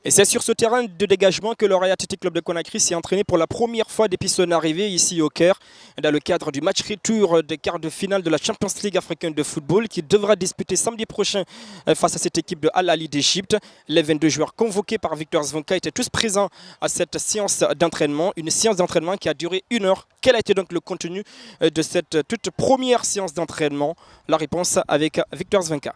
Et c'est sur ce terrain de dégagement que le Royal Athletic Club de Conakry s'est entraîné pour la première fois depuis son arrivée ici au Caire, dans le cadre du match retour des quarts de finale de la Champions League africaine de football qui devra disputer samedi prochain face à cette équipe de Al Ahly d'Égypte. Les 22 joueurs convoqués par Victor Zvenka étaient tous présents à cette séance d'entraînement, une séance d'entraînement qui a duré 1 heure. Quel a été donc le contenu de cette toute première séance d'entraînement? La réponse avec Victor Zvenka.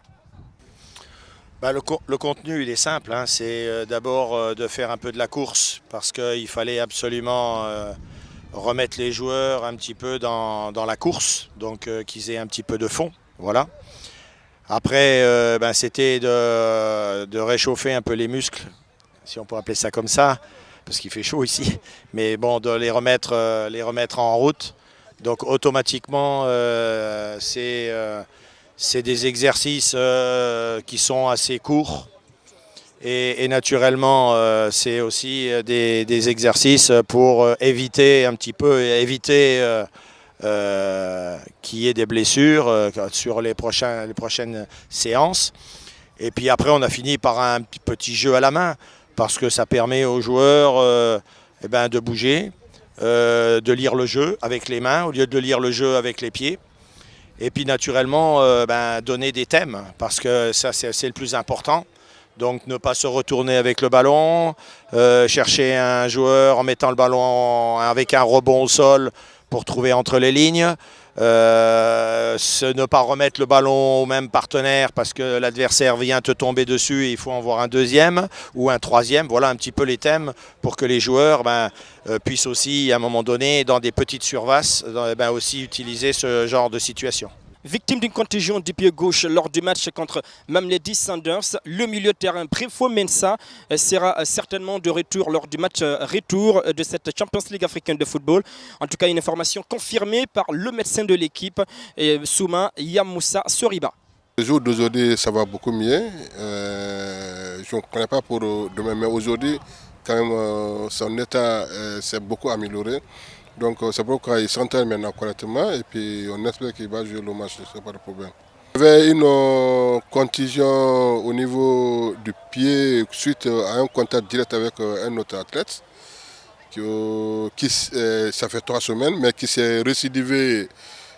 Le contenu, il est simple, hein. C'est d'abord de faire un peu de la course parce qu'il fallait absolument remettre les joueurs un petit peu dans la course, donc qu'ils aient un petit peu de fond. Voilà. Après, c'était de réchauffer un peu les muscles, si on peut appeler ça comme ça, parce qu'il fait chaud ici, mais bon, de les remettre en route. Donc automatiquement, c'est des exercices qui sont assez courts et naturellement c'est aussi des exercices pour éviter qu'il y ait des blessures sur les prochaines séances. Et puis après on a fini par un petit jeu à la main parce que ça permet aux joueurs de bouger, de lire le jeu avec les mains au lieu de lire le jeu avec les pieds. Et puis naturellement, donner des thèmes, parce que ça c'est le plus important. Donc ne pas se retourner avec le ballon, chercher un joueur en mettant le ballon avec un rebond au sol pour trouver entre les lignes. Ne pas remettre le ballon au même partenaire parce que l'adversaire vient te tomber dessus et il faut en voir un deuxième ou un troisième. Voilà un petit peu les thèmes pour que les joueurs puissent aussi à un moment donné dans des petites surfaces aussi utiliser ce genre de situation. Victime d'une contusion du pied gauche lors du match contre Mamelodi Sundowns, le milieu de terrain Préfo Mensah sera certainement de retour lors du match retour de cette Champions League africaine de football. En tout cas, une information confirmée par le médecin de l'équipe, Souma Yamoussa Soriba. Le jour d'aujourd'hui, ça va beaucoup mieux. Je ne connais pas pour demain, mais aujourd'hui, quand même, son état s'est beaucoup amélioré. Donc c'est pourquoi il s'entraîne maintenant correctement et puis on espère qu'il va jouer le match, ce n'est pas de problème. Il y avait une contusion au niveau du pied suite à un contact direct avec un autre athlète ça fait 3 semaines mais qui s'est récidivé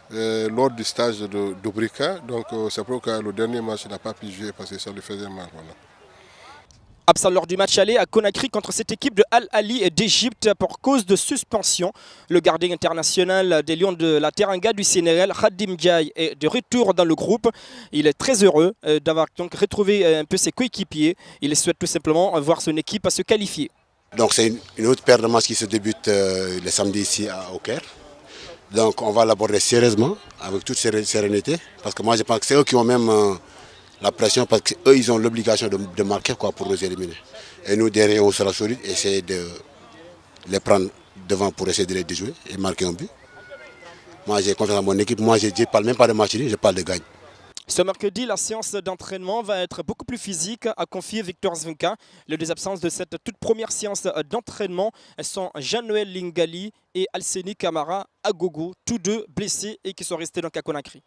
lors du stage de Brika. Donc c'est pourquoi le dernier match n'a pas pu jouer parce que ça lui faisait mal. Voilà. Absent lors du match aller à Conakry contre cette équipe de Al Ahly d'Égypte pour cause de suspension. Le gardien international des Lions de la Teranga du Sénégal, Khadim Ndiaye, est de retour dans le groupe. Il est très heureux d'avoir donc retrouvé un peu ses coéquipiers. Il souhaite tout simplement voir son équipe à se qualifier. Donc c'est une autre paire de matchs qui se débute le samedi ici au Caire. Donc on va l'aborder sérieusement, avec toute sérénité, parce que moi je pense que c'est eux qui ont même la pression parce qu'eux, ils ont l'obligation de marquer pour nous éliminer. Et nous, derrière, on sera solide et essayer de les prendre devant pour essayer de les déjouer et marquer un but. Moi, j'ai confiance en mon équipe. Moi, je ne parle même pas de match, je parle de gagne. Ce mercredi, la séance d'entraînement va être beaucoup plus physique, a confié Victor Zvenka. Les deux absences de cette toute première séance d'entraînement sont Jean-Noël Lingali et Alseni Camara Agogo, tous deux blessés et qui sont restés donc à Conakry.